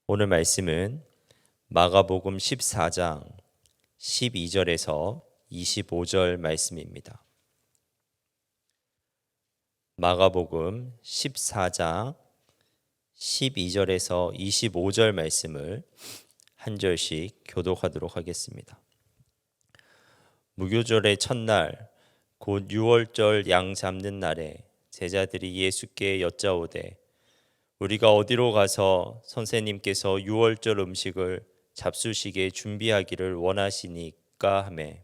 오늘 말씀은 마가복음 14장 12절에서 25절 말씀입니다. 마가복음 14장 12절에서 25절 말씀을 한 절씩 교독하도록 하겠습니다. 무교절의 첫날 곧 유월절 양 잡는 날에 제자들이 예수께 여짜오되 우리가 어디로 가서 선생님께서 유월절 음식을 잡수시게 준비하기를 원하시니까 하매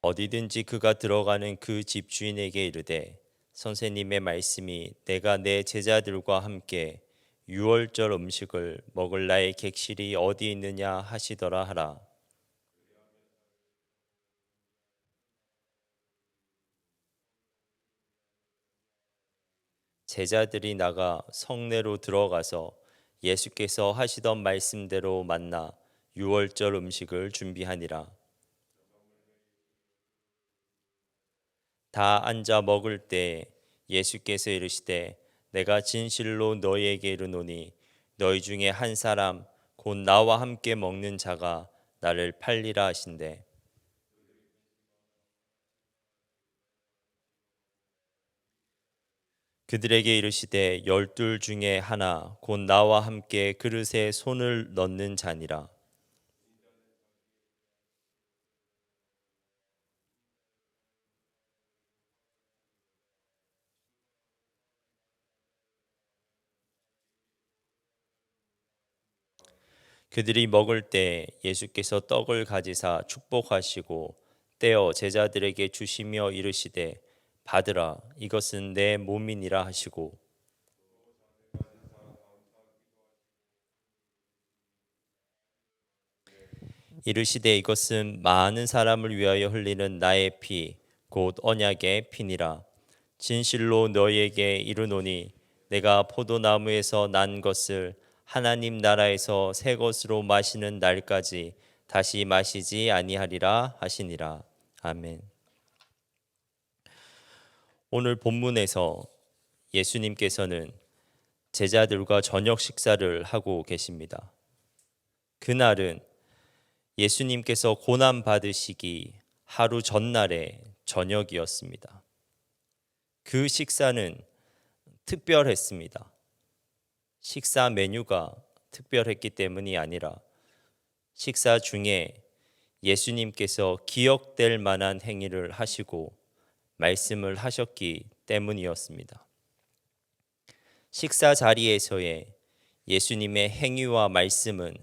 어디든지 그가 들어가는 그 집 주인에게 이르되 선생님의 말씀이 내가 내 제자들과 함께 유월절 음식을 먹을 나의 객실이 어디 있느냐 하시더라 하라. 제자들이 나가 성내로 들어가서 예수께서 하시던 말씀대로 만나 유월절 음식을 준비하니라. 다 앉아 먹을 때 예수께서 이르시되 내가 진실로 너희에게 이르노니 너희 중에 한 사람 곧 나와 함께 먹는 자가 나를 팔리라 하신대. 그들에게 이르시되 열둘 중에 하나 곧 나와 함께 그릇에 손을 넣는 자니라. 그들이 먹을 때 예수께서 떡을 가지사 축복하시고 떼어 제자들에게 주시며 이르시되 받으라 이것은 내 몸이니라 하시고 이르시되 이것은 많은 사람을 위하여 흘리는 나의 피 곧 언약의 피니라. 진실로 너희에게 이르노니 내가 포도나무에서 난 것을 하나님 나라에서 새 것으로 마시는 날까지 다시 마시지 아니하리라 하시니라. 아멘. 오늘 본문에서 예수님께서는 제자들과 저녁 식사를 하고 계십니다. 그날은 예수님께서 고난 받으시기 하루 전날의 저녁이었습니다. 그 식사는 특별했습니다. 식사 메뉴가 특별했기 때문이 아니라 식사 중에 예수님께서 기억될 만한 행위를 하시고 말씀을 하셨기 때문이었습니다. 식사 자리에서의 예수님의 행위와 말씀은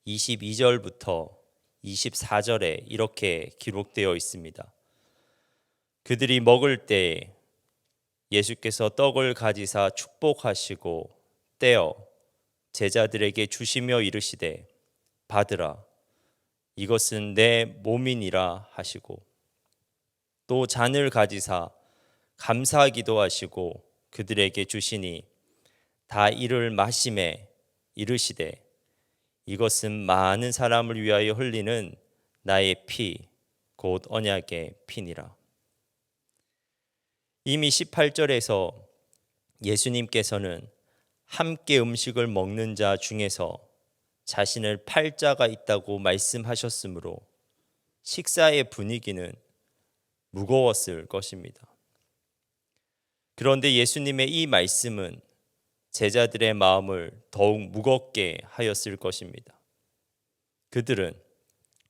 22절부터 24절에 이렇게 기록되어 있습니다. 그들이 먹을 때 예수께서 떡을 가지사 축복하시고 떼어 제자들에게 주시며 이르시되 받으라 이것은 내 몸이니라 하시고 또 잔을 가지사 감사하기도 하시고 그들에게 주시니 다 이를 마시매 이르시되 이것은 많은 사람을 위하여 흘리는 나의 피 곧 언약의 피니라. 이미 18절에서 예수님께서는 함께 음식을 먹는 자 중에서 자신을 팔 자가 있다고 말씀하셨으므로 식사의 분위기는 무거웠을 것입니다. 그런데 예수님의 이 말씀은 제자들의 마음을 더욱 무겁게 하였을 것입니다. 그들은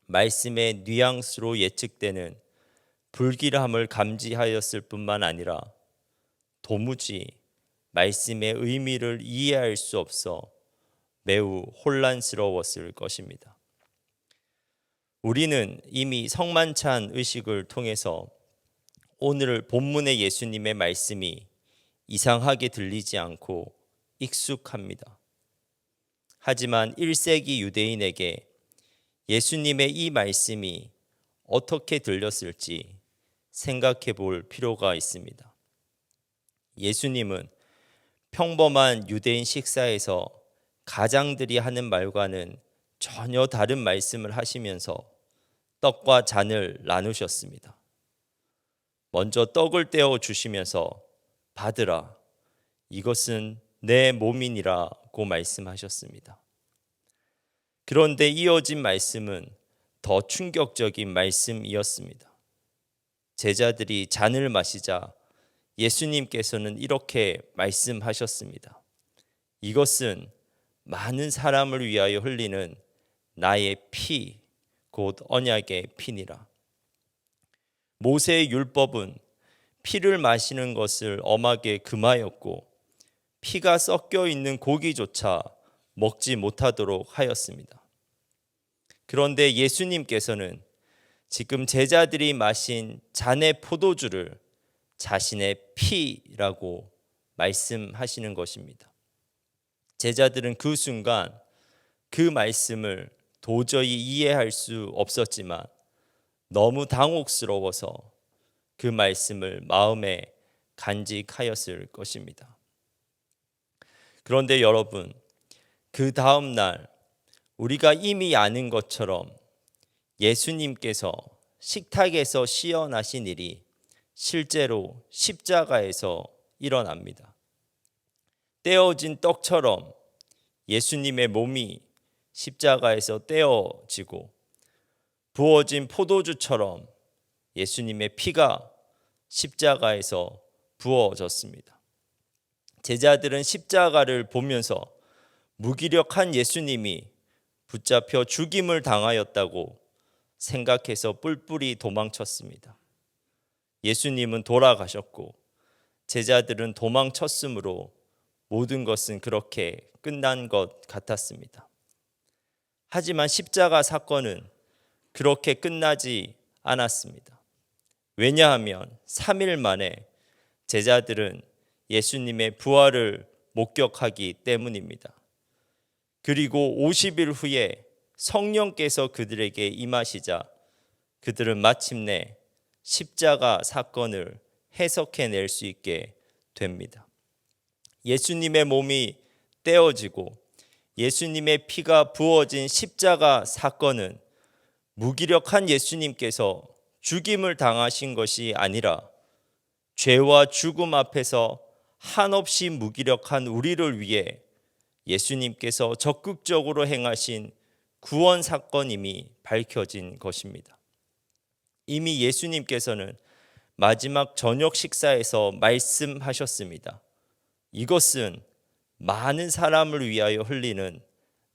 말씀의 뉘앙스로 예측되는 불길함을 감지하였을 뿐만 아니라 도무지 말씀의 의미를 이해할 수 없어 매우 혼란스러웠을 것입니다. 우리는 이미 성만찬 의식을 통해서 오늘 본문의 예수님의 말씀이 이상하게 들리지 않고 익숙합니다. 하지만 1세기 유대인에게 예수님의 이 말씀이 어떻게 들렸을지 생각해 볼 필요가 있습니다. 예수님은 평범한 유대인 식사에서 가장들이 하는 말과는 전혀 다른 말씀을 하시면서 떡과 잔을 나누셨습니다. 먼저 떡을 떼어 주시면서 받으라, 이것은 내 몸이니라고 말씀하셨습니다. 그런데 이어진 말씀은 더 충격적인 말씀이었습니다. 제자들이 잔을 마시자 예수님께서는 이렇게 말씀하셨습니다. 이것은 많은 사람을 위하여 흘리는 나의 피, 곧 언약의 피니라. 모세의 율법은 피를 마시는 것을 엄하게 금하였고 피가 섞여 있는 고기조차 먹지 못하도록 하였습니다. 그런데 예수님께서는 지금 제자들이 마신 잔의 포도주를 자신의 피라고 말씀하시는 것입니다. 제자들은 그 순간 그 말씀을 도저히 이해할 수 없었지만 너무 당혹스러워서 그 말씀을 마음에 간직하였을 것입니다. 그런데 여러분, 그 다음 날 우리가 이미 아는 것처럼 예수님께서 식탁에서 시연하신 일이 실제로 십자가에서 일어납니다. 떼어진 떡처럼 예수님의 몸이 십자가에서 떼어지고 부어진 포도주처럼 예수님의 피가 십자가에서 부어졌습니다. 제자들은 십자가를 보면서 무기력한 예수님이 붙잡혀 죽임을 당하였다고 생각해서 뿔뿔이 도망쳤습니다. 예수님은 돌아가셨고 제자들은 도망쳤으므로 모든 것은 그렇게 끝난 것 같았습니다. 하지만 십자가 사건은 그렇게 끝나지 않았습니다. 왜냐하면 3일 만에 제자들은 예수님의 부활을 목격하기 때문입니다. 그리고 50일 후에 성령께서 그들에게 임하시자 그들은 마침내 십자가 사건을 해석해낼 수 있게 됩니다. 예수님의 몸이 떼어지고 예수님의 피가 부어진 십자가 사건은 무기력한 예수님께서 죽임을 당하신 것이 아니라 죄와 죽음 앞에서 한없이 무기력한 우리를 위해 예수님께서 적극적으로 행하신 구원 사건임이 밝혀진 것입니다. 이미 예수님께서는 마지막 저녁 식사에서 말씀하셨습니다. 이것은 많은 사람을 위하여 흘리는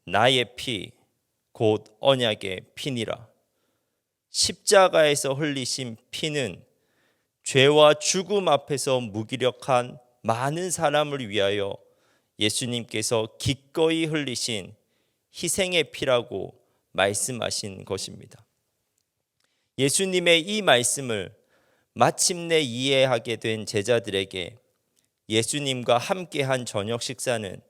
나의 피, 곧 언약의 피니라. 십자가에서 흘리신 피는 죄와 죽음 앞에서 무기력한 많은 사람을 위하여 예수님께서 기꺼이 흘리신 희생의 피라고 말씀하신 것입니다. 예수님의 이 말씀을 마침내 이해하게 된 제자들에게 예수님과 함께한 저녁 식사는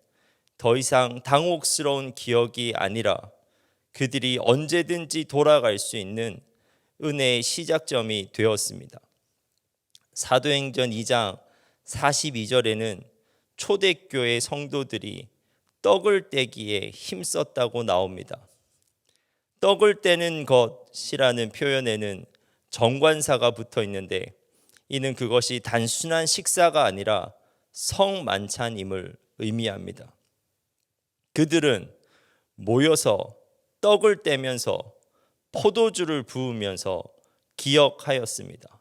더 이상 당혹스러운 기억이 아니라 그들이 언제든지 돌아갈 수 있는 은혜의 시작점이 되었습니다. 사도행전 2장 42절에는 초대교회 성도들이 떡을 떼기에 힘썼다고 나옵니다. 떡을 떼는 것이라는 표현에는 정관사가 붙어 있는데 이는 그것이 단순한 식사가 아니라 성만찬임을 의미합니다. 그들은 모여서 떡을 떼면서 포도주를 부으면서 기억하였습니다.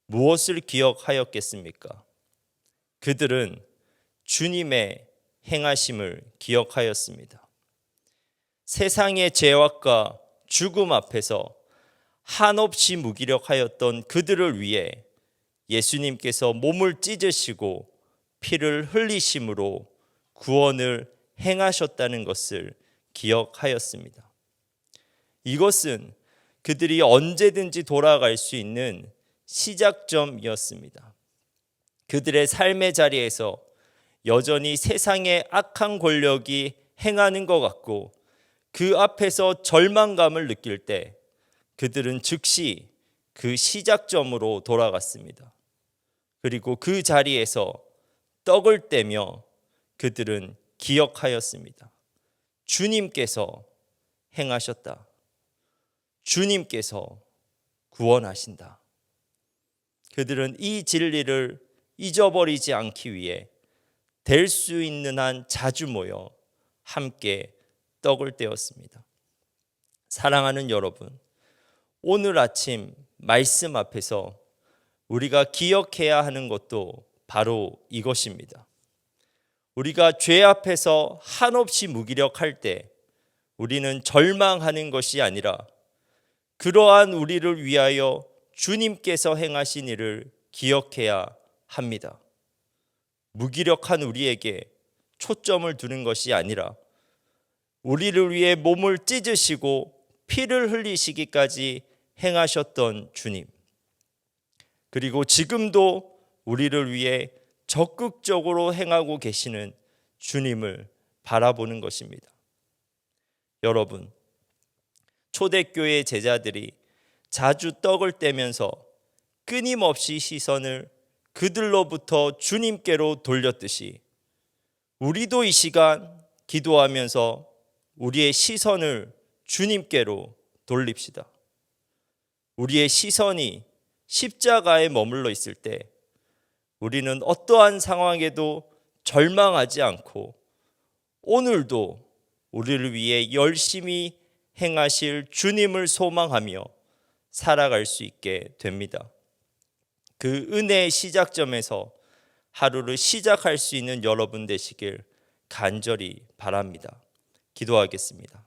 무엇을 기억하였겠습니까? 그들은 주님의 행하심을 기억하였습니다. 세상의 죄악과 죽음 앞에서 한없이 무기력하였던 그들을 위해 예수님께서 몸을 찢으시고 피를 흘리심으로 구원을 행하셨다는 것을 기억하였습니다. 이것은 그들이 언제든지 돌아갈 수 있는 시작점이었습니다. 그들의 삶의 자리에서 여전히 세상의 악한 권력이 행하는 것 같고 그 앞에서 절망감을 느낄 때 그들은 즉시 그 시작점으로 돌아갔습니다. 그리고 그 자리에서 떡을 떼며 그들은 기억하였습니다. 주님께서 행하셨다. 주님께서 구원하신다. 그들은 이 진리를 잊어버리지 않기 위해 될 수 있는 한 자주 모여 함께 떡을 떼었습니다. 사랑하는 여러분, 오늘 아침 말씀 앞에서 우리가 기억해야 하는 것도 바로 이것입니다. 우리가 죄 앞에서 한없이 무기력할 때 우리는 절망하는 것이 아니라 그러한 우리를 위하여 주님께서 행하신 일을 기억해야 합니다. 무기력한 우리에게 초점을 두는 것이 아니라 우리를 위해 몸을 찢으시고 피를 흘리시기까지 행하셨던 주님, 그리고 지금도 우리를 위해 적극적으로 행하고 계시는 주님을 바라보는 것입니다. 여러분, 초대교회 제자들이 자주 떡을 떼면서 끊임없이 시선을 그들로부터 주님께로 돌렸듯이 우리도 이 시간 기도하면서 우리의 시선을 주님께로 돌립시다. 우리의 시선이 십자가에 머물러 있을 때 우리는 어떠한 상황에도 절망하지 않고 오늘도 우리를 위해 열심히 행하실 주님을 소망하며 살아갈 수 있게 됩니다. 그 은혜의 시작점에서 하루를 시작할 수 있는 여러분 되시길 간절히 바랍니다. 기도하겠습니다.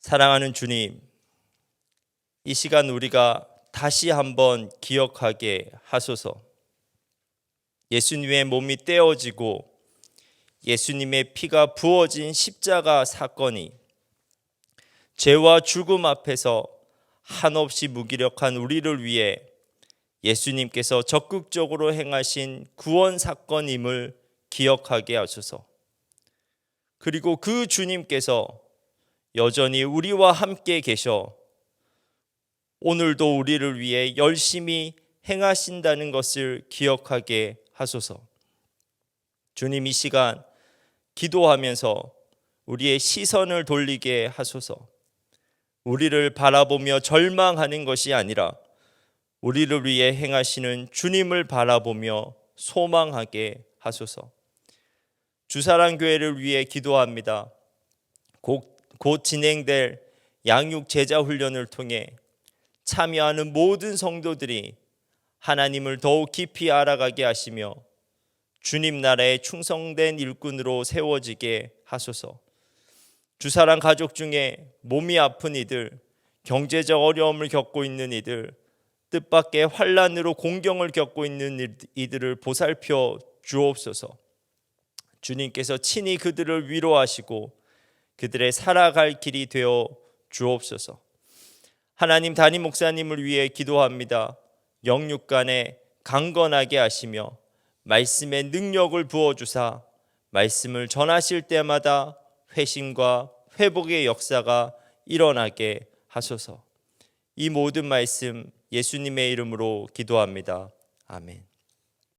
사랑하는 주님, 이 시간 우리가 다시 한번 기억하게 하소서. 예수님의 몸이 떼어지고 예수님의 피가 부어진 십자가 사건이 죄와 죽음 앞에서 한없이 무기력한 우리를 위해 예수님께서 적극적으로 행하신 구원 사건임을 기억하게 하소서. 그리고 그 주님께서 여전히 우리와 함께 계셔 오늘도 우리를 위해 열심히 행하신다는 것을 기억하게 하소서. 주님, 이 시간 기도하면서 우리의 시선을 돌리게 하소서. 우리를 바라보며 절망하는 것이 아니라 우리를 위해 행하시는 주님을 바라보며 소망하게 하소서. 주사랑교회를 위해 기도합니다. 곧 진행될 양육 제자 훈련을 통해 참여하는 모든 성도들이 하나님을 더욱 깊이 알아가게 하시며 주님 나라의 충성된 일꾼으로 세워지게 하소서. 주사랑 가족 중에 몸이 아픈 이들, 경제적 어려움을 겪고 있는 이들, 뜻밖의 환난으로 공경을 겪고 있는 이들을 보살펴 주옵소서. 주님께서 친히 그들을 위로하시고 그들의 살아갈 길이 되어 주옵소서. 하나님, 담임 목사님을 위해 기도합니다. 영육간에 강건하게 하시며 말씀의 능력을 부어주사 말씀을 전하실 때마다 회심과 회복의 역사가 일어나게 하소서. 이 모든 말씀 예수님의 이름으로 기도합니다. 아멘.